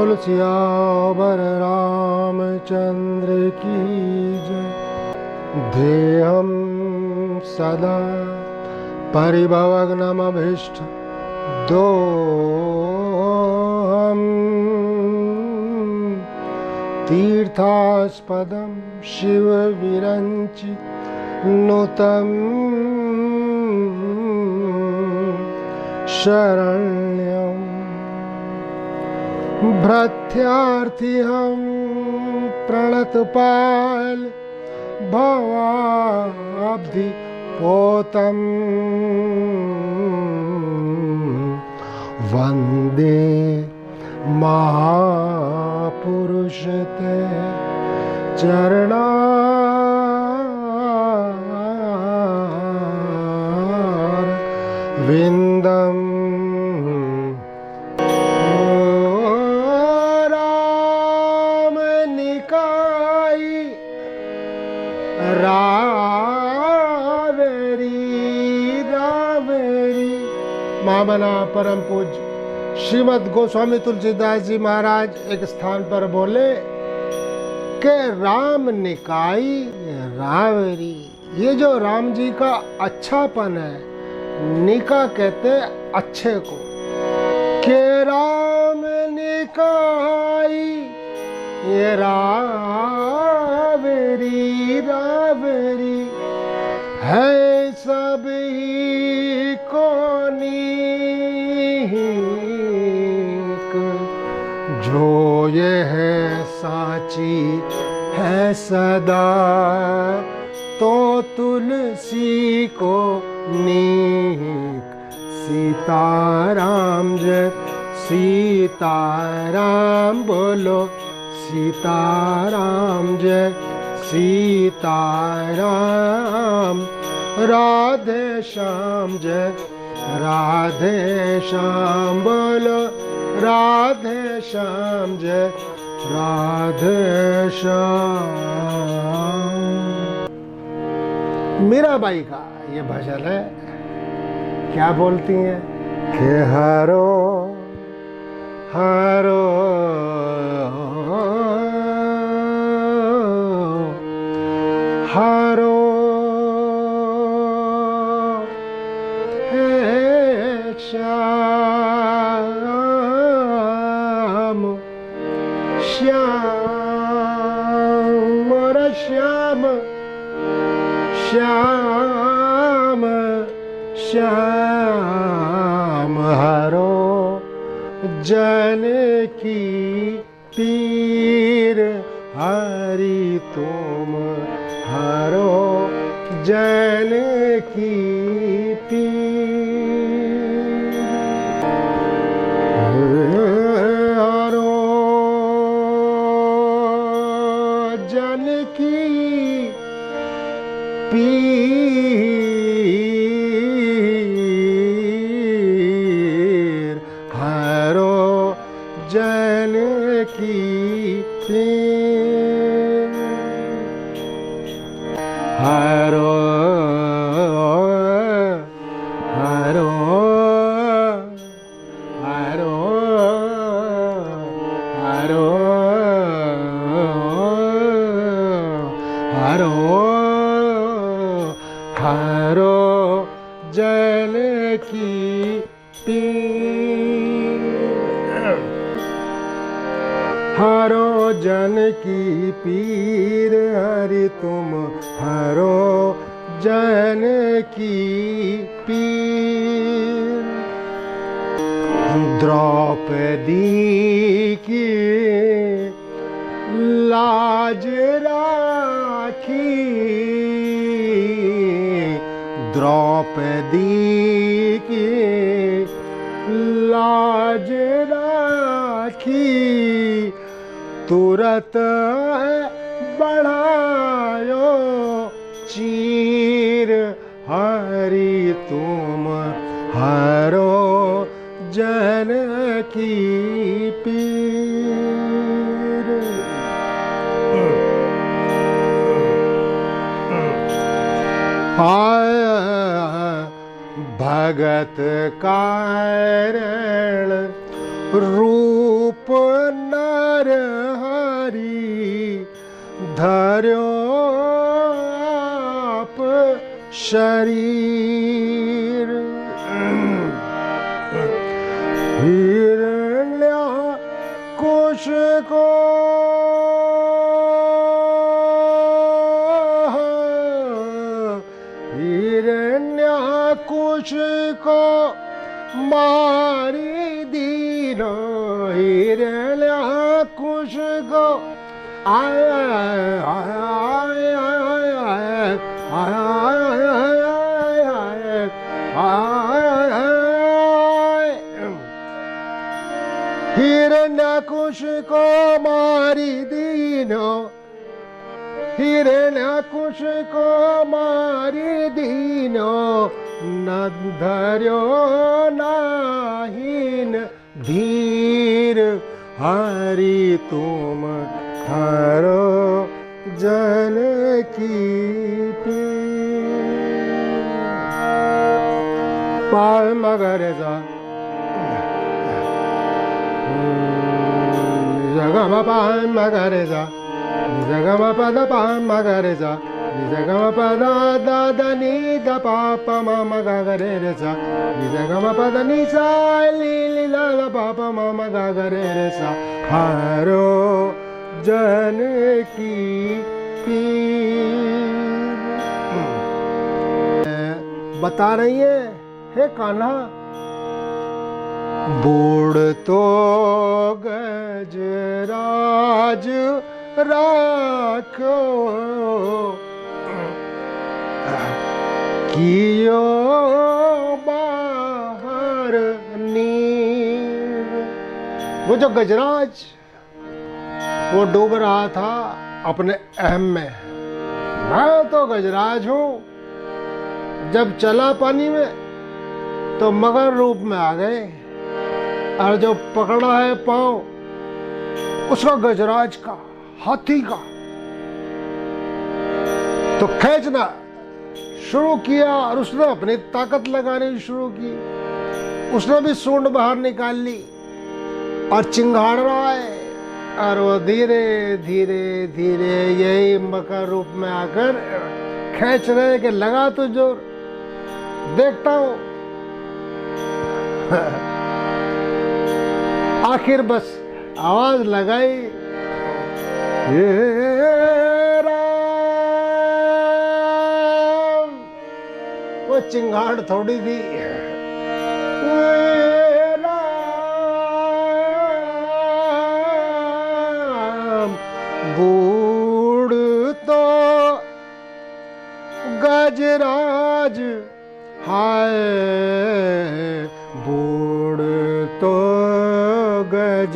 बोल सियावर रामचंद्र की जय। ध्येयं सदा परिभवग्नमभीष्ट दोहम् तीर्थास्पदं शिवविरञ्चि नुतम् शरण्यं भृत्यार्थिहं प्रणतपाल भवाब्धि पोतम् वन्दे महापुरुष ते चरणारविन्दम् महामना परम पूज्य श्रीमद् गोस्वामी तुलसीदास जी महाराज एक स्थान पर बोले कि राम निकाई रावरी। ये जो राम जी का अच्छापन है, निका कहते अच्छे को, के राम निकाई ये रावरी रावरी है सब ही को जो ये है साची है सदा तो तुलसी को नीक। सीताराम जय सीताराम बोलो, सीताराम जय सीताराम। राधे श्याम जय राधे श्याम बोलो, राधे श्याम जय राधे श्याम। मीराबाई का ये भजन है। क्या बोलती हैं कि हरो हरो हरो श्याम श्याम मोरा श्याम श्याम श्याम हरो जन की पीर हरि तुम हरो जन की पीर। हरो जन की पीर हरो जन की पीर। हरो हरो हरो हरो हरो हरो जन की पीर। हरो जन की पीर हरि तुम हरो जन की पीर। द्रौपदी की लाज राखी, द्रौपदी की लाज राखी। तुरत बढ़ायो चीर हरि तुम हरो जन की पीर। भगत कारण रूप नर हरि धर्यो आप शरीर। हिरण्याकुश को हिरण्याकुश को मारी दीनो। हिरण्याकुश को आय हिरण्याकुश को मारी दीनो। हिरण्याकुश को मारी दीनो। न धर्यो नाहीन धीर हरि तुम हरो जन की पीर। पाय मगर जा जगम पाय मगर जा जगम पद पाय मगर जा जगम पद द नी द पाप मम गरे रे सा जगम पद नी सा ली ली ला ला पाप मम गरे रे सा। हरो जन की पीर। बता रही है हे कान्हा, बूढ़ तो गजराज राखो कियो बाहर नीर। वो जो गजराज वो डूब रहा था अपने अहम में, मैं तो गजराज हूं। जब चला पानी में तो मगर रूप में आ गए, और जो पकड़ा है पांव उसका गजराज का, हाथी का, तो खींचना शुरू किया और उसने अपनी ताकत लगानी शुरू की। उसने भी सूंड बाहर निकाल ली और चिंगाड़ रहा है, और वो धीरे धीरे धीरे यही मकर रूप में आकर खींच रहे कि लगा तो जोर, देखता हूं। आखिर बस आवाज लगाई, ये राम। वो चिंगाड़ थोड़ी थी, राम। बूढ़ तो गजराज हाय, बूढ़ तो गज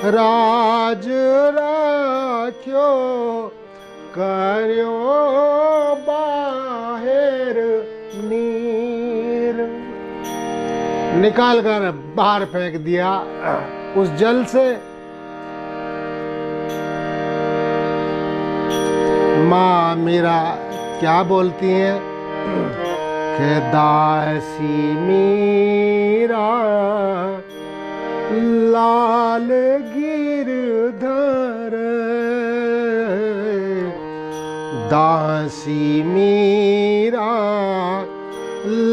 राज राख्यो कर्यो बाहर नीर। निकाल कर बाहर फेंक दिया उस जल से। माँ मीरा क्या बोलती हैं कि दासी मीरा लाल गिरधर, दासी मीरा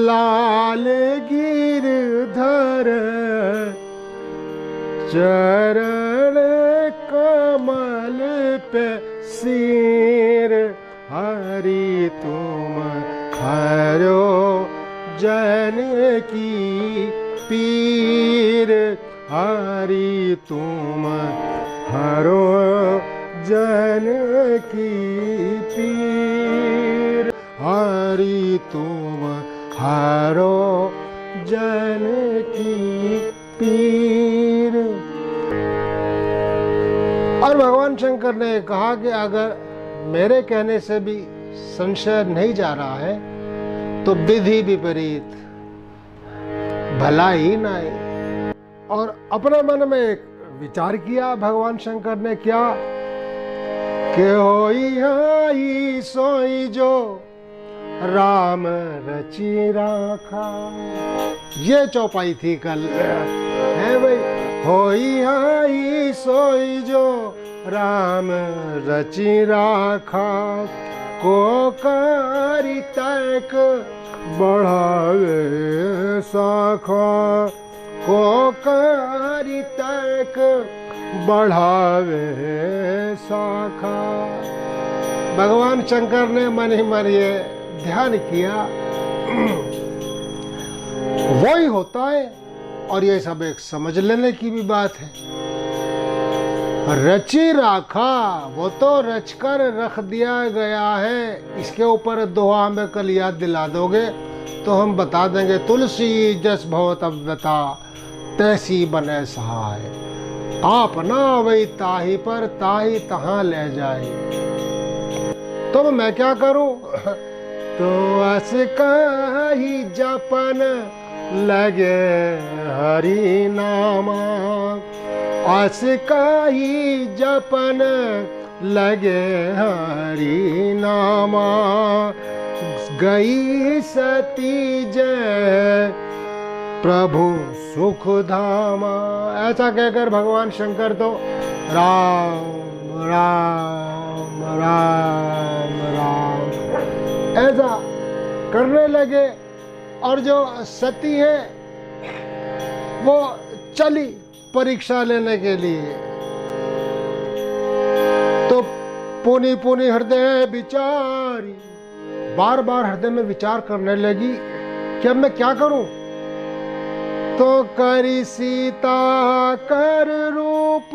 लाल गिरधर। चरण कमल पे सिर हरि तुम हरो जन की पीर। हरि तुम हरो जन की पीर। हरि तुम हरो जन की पीर। और भगवान शंकर ने कहा कि अगर मेरे कहने से भी संशय नहीं जा रहा है तो विधि विपरीत भला ही नहीं। और अपने मन में एक विचार किया भगवान शंकर ने, क्या कि होई हाई सोई जो राम रची राखा। ये चौपाई थी कल है भाई। होई आई सोई जो राम रचि राखा, को करी तर्क बढ़ावे शाखा, को करी तर्क बढ़ावे शाखा। भगवान शंकर ने मन ही मन ये ध्यान किया, वो ही होता है, और ये सब एक समझ लेने की भी बात है। रची राखा, वो तो रच कर रख दिया गया है। इसके ऊपर दोहा में कल याद दिला दोगे तो हम बता देंगे, तुलसी जस भवत अव्यता तैसी बने सहाय, आप ना वही ताही पर ताही तहां ले जाए। तो मैं क्या करूं? तो अस कही जपन लगे हरि नामा, अस कही जपन लगे हरि नामा, गई सती जय प्रभु सुख धामा। ऐसा कहकर भगवान शंकर तो राम राम राम राम ऐसा करने लगे, और जो सती है वो चली परीक्षा लेने के लिए। तो पुनि पुनि हृदय विचारी, बार बार हृदय में विचार करने लगी कि अब मैं क्या करूं। तो करी सीता कर रूप,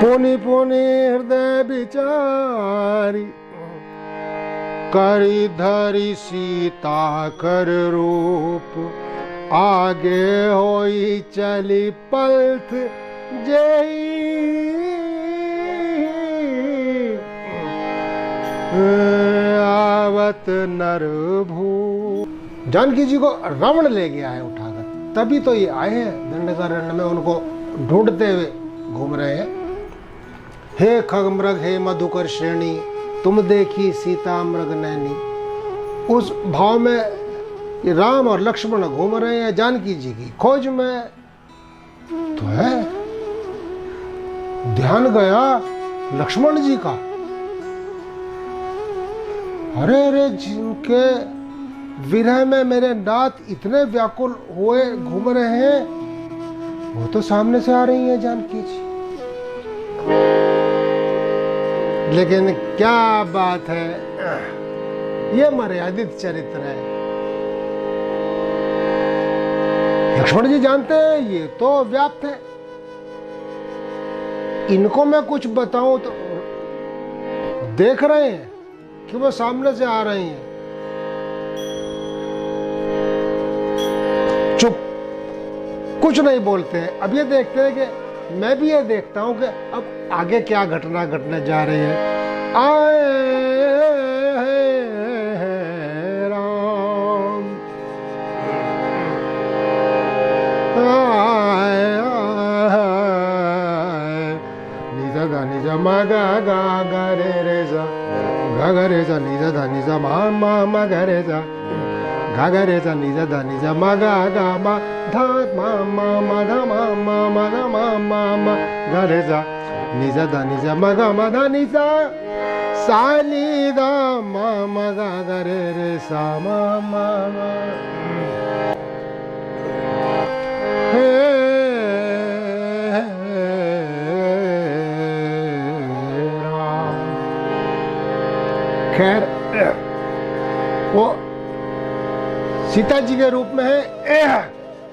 पुनि पुनि हृदय विचारी, करी धरी सीता कर रूप, आगे होई चली पलथ जई, आवत नर भू। जानकी जी को रावण ले गया है उठाकर, तभी तो ये आए हैं दंडकारण्य में, उनको ढूंढते हुए घूम रहे हैं। हे खगमृग हे मधुकर श्रेणी, तुम देखी सीता मृग नैनी। उस भाव में ये राम और लक्ष्मण घूम रहे हैं जानकी जी की खोज में। तो है ध्यान गया लक्ष्मण जी का, अरे अरे जिनके विरह में मेरे नाथ इतने व्याकुल हुए घूम रहे हैं, वो तो सामने से आ रही है जानकी जी। लेकिन क्या बात है, ये मर्यादित चरित्र है। लक्ष्मण जी जानते हैं ये तो व्याप्त है, इनको मैं कुछ बताऊं तो देख रहे हैं कि वो सामने से आ रही हैं। चुप, कुछ नहीं बोलते हैं। अब ये देखते हैं कि मैं भी ये देखता हूं कि अब आगे क्या घटना घटने जा रही है। आए राम, निजा धा निजा मा गा गा गा रे रे जा, गा गा रे जा निजा धा निजा मा मा मा गा रे जा, गा गा रे जा निजा धा निजा मा गा गा मा धा मा मा मा धा मा मा मा धा मा मा मा गा रे जा निजा धा निजा मा गा मा धा निजा सा नि धा मा मा गा गा रे रे सा मा मा मा। खैर वो सीता जी के रूप में है,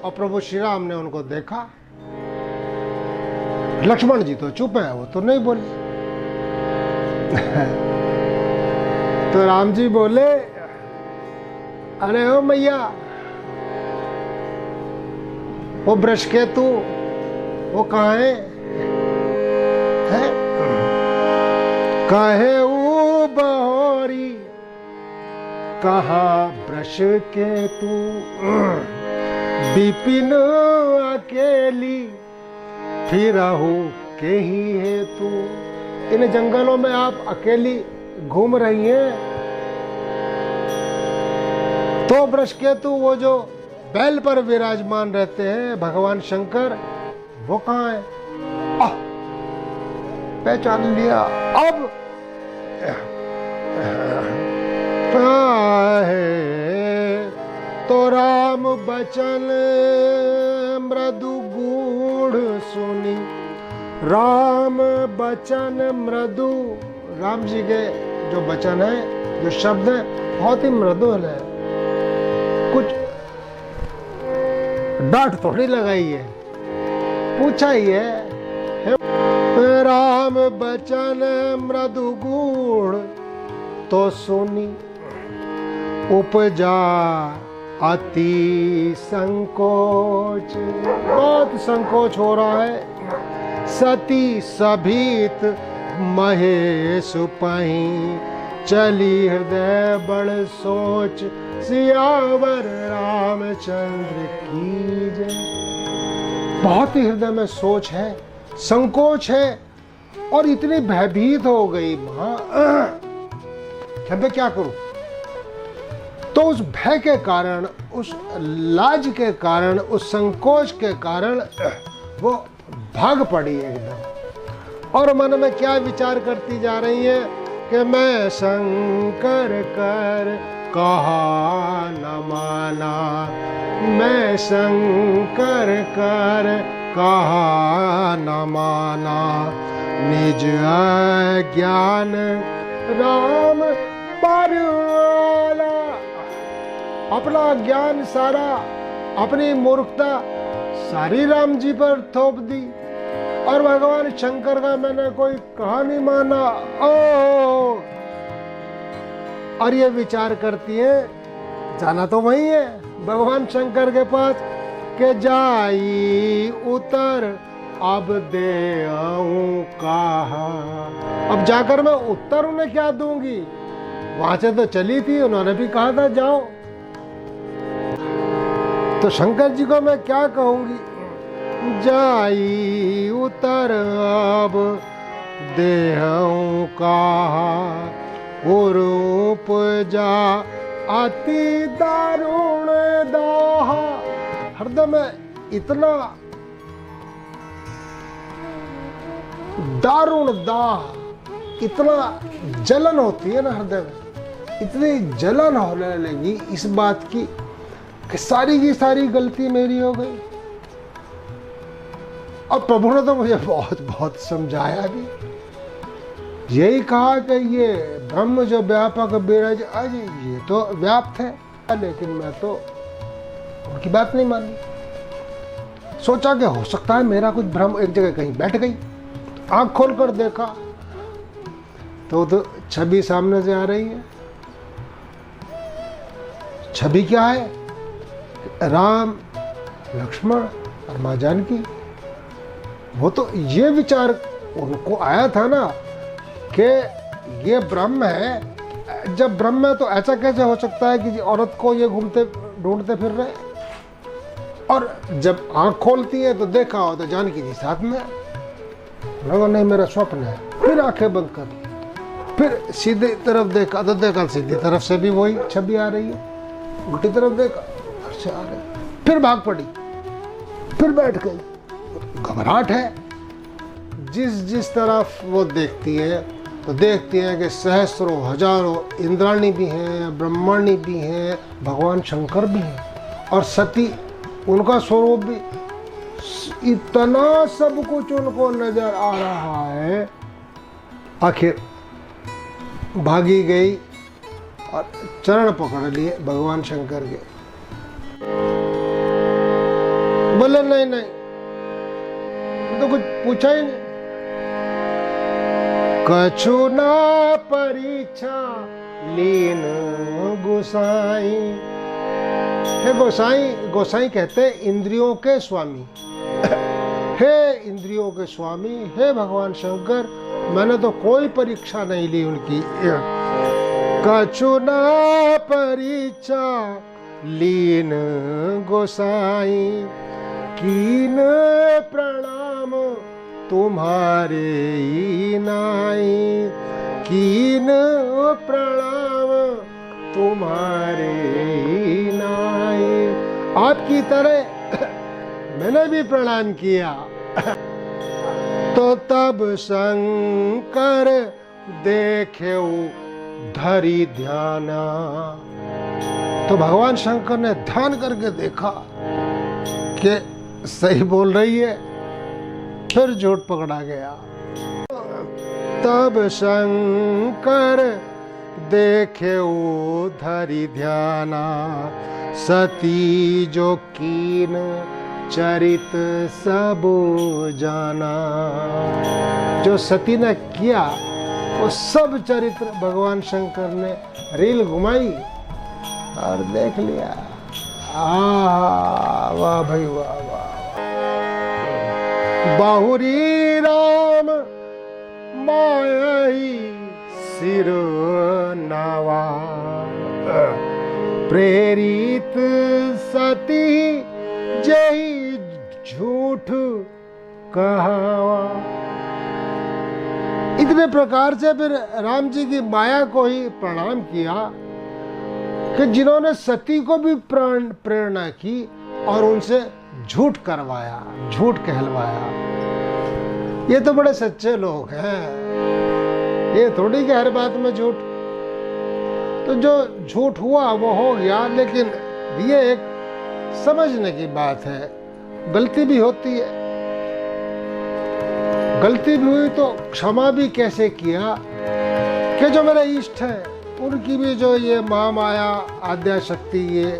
और प्रभु श्री राम ने उनको देखा। लक्ष्मण जी तो चुप है, वो तो नहीं बोले। तो राम जी बोले, अरे ओ मैया, वो वृषकेतु वो कहाँ है? काहे ऊ बहोरी, कहाँ वृषकेतु, विपिन अकेली फिरहु के ही हेतु। इन जंगलों में आप अकेली घूम रही हैं। तो वृषकेतु वो जो बैल पर विराजमान रहते हैं भगवान शंकर, वो कहाँ है? पहचान लिया। अब है तो राम बचन मृदु गूढ़ सुनी। राम बचन मृदु, राम जी के जो वचन है, जो शब्द है, बहुत ही मृदुल है। कुछ डांट थोड़ी लगाई है, पूछा ही है। राम बचन मृदु गूढ़ तो सुनी, उपजा अति संकोच। बहुत संकोच हो रहा है। सती सभीत महेश पही, चली हृदय बड़ सोच। सियावर रामचंद्र की जय। बहुत ही हृदय में सोच है, संकोच है, और इतनी भयभीत हो गई मां, मैं क्या करूं? तो उस भय के कारण, उस लाज के कारण, उस संकोच के कारण वो भाग पड़ी एकदम। और मन में क्या विचार करती जा रही है कि मैं शंकर कर कहा न माना, मैं शंकर कर कहा न माना। निज अज्ञान राम पर वाला, अपना ज्ञान सारा, अपनी मूर्खता सारी राम जी पर थोप दी, और भगवान शंकर का मैंने कोई कहा नहीं माना। ओ, और ये विचार करती है, जाना तो वही है भगवान शंकर के पास, के जाई उतर अब दे आऊं कहा। अब जाकर मैं उत्तर उन्हें क्या दूंगी? वहां से तो चली थी, उन्होंने भी कहा था जाओ, तो शंकर जी को मैं क्या कहूंगी? जाई उतर अब देहूं कहा, रूप जा अति दारुण दाहा। हृदय में इतना दारुण दाह, इतना जलन होती है ना हृदय में, इतनी जलन होने लगी इस बात की कि सारी की सारी गलती मेरी हो गई। अब प्रभु ने तो मुझे बहुत बहुत समझाया भी, यही कहा कि ये ब्रह्म जो व्यापक बिरज अज, ये तो व्याप्त है, लेकिन मैं तो उनकी बात नहीं मानी। सोचा कि हो सकता है मेरा कुछ भ्रम एक जगह कहीं बैठ गई। आंख खोलकर देखा तो छवि सामने से आ रही है। छवि क्या है? राम, लक्ष्मण और माँ जानकी। वो तो ये विचार उनको आया था ना कि ये ब्रह्म है। जब ब्रह्म है तो ऐसा कैसे हो सकता है कि औरत को ये घूमते ढूंढते फिर रहे? और जब आंख खोलती है तो देखा हो तो जानकी जी साथ में। लगा नहीं मेरा स्वप्न है। फिर आंखें बंद कर ली, फिर सीधी तरफ देखा तो देखा सीधी तरफ से भी वही छवि आ रही है, उल्टी तरफ देखा उधर से आ रही, फिर भाग पड़ी, फिर बैठ गई। घबराहट है। जिस तरफ वो देखती है तो देखती है कि सहस्रों हजारों इंद्राणी भी हैं, ब्रह्माणी भी हैं, भगवान शंकर भी हैं, और सती उनका स्वरूप भी। इतना सब कुछ उनको नजर आ रहा है। आखिर भागी गई और चरण पकड़ लिए भगवान शंकर के। बोले नहीं नहीं, तो कुछ पूछा ही नहीं। कछु ना परीक्षा लीन गोसाई। हे गोसाई, गोसाई कहते हैं इंद्रियों के स्वामी। हे इंद्रियों के स्वामी, हे भगवान शंकर, मैंने तो कोई परीक्षा नहीं ली उनकी। कछु ना परीक्षा लीन गोसाई, कीन प्रणाम तुम्हारे ही नाई, कीन प्रणाम तुम्हारे ही नाई। आपकी तरह मैंने भी प्रणाम किया। तो तब शंकर देखे धरी ध्याना, तो भगवान शंकर ने ध्यान करके देखा कि सही बोल रही है, फिर झूठ पकड़ा गया। तब शंकर देखे धरी ध्याना, सती जो कीन चरित सब जाना। जो सती ने किया वो सब चरित्र भगवान शंकर ने रील घुमाई और देख लिया। वाह भाई वाह वाह। बाहुरी राम मायही सिर नावा, प्रेरित सती जही झूठ कहावा। इतने प्रकार से फिर राम जी की माया को ही प्रणाम किया कि जिन्होंने सती को भी प्रेरणा की और उनसे झूठ करवाया, झूठ कहलवाया। ये तो बड़े सच्चे लोग हैं, ये थोड़ी कि हर बात में झूठ। तो जो झूठ हुआ वो हो गया, लेकिन ये एक समझने की बात है, गलती भी होती है। गलती भी हुई तो क्षमा भी कैसे किया कि जो मेरे इष्ट है उनकी भी जो ये महामाया आद्या शक्ति, ये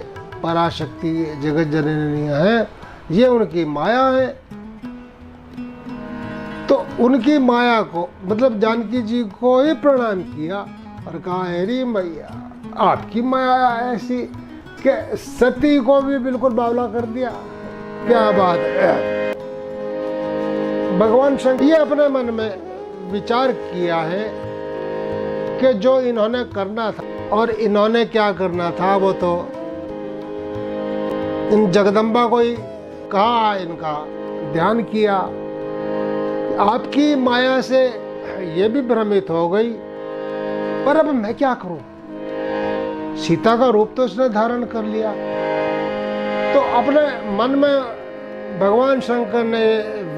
पराशक्ति, जगत जननी है, ये उनकी माया है। तो उनकी माया को मतलब जानकी जी को ही प्रणाम किया और कहा हेरी मैया आपकी माया ऐसी कि सती को भी बिल्कुल बावला कर दिया। क्या बात है। भगवान शंकर ये अपने मन में विचार किया है कि जो इन्होंने करना था, और इन्होंने क्या करना था वो तो इन जगदम्बा को ही कहा, इनका ध्यान किया। आपकी माया से ये भी भ्रमित हो गई, पर अब मैं क्या करूं। सीता का रूप तो उसने धारण कर लिया। तो अपने मन में भगवान शंकर ने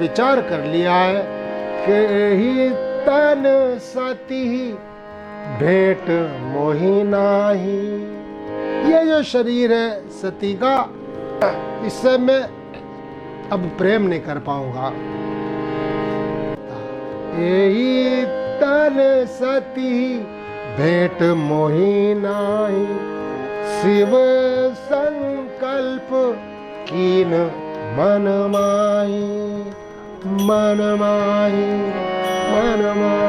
विचार कर लिया है कि ही तन सती भेंट मोहि नाही। ये जो शरीर है सती का, इससे मैं अब प्रेम नहीं कर पाऊंगा। यही तन सती भेंट मोहि नाही, शिव संकल्प कीन मन माही, मन माही, मन माही।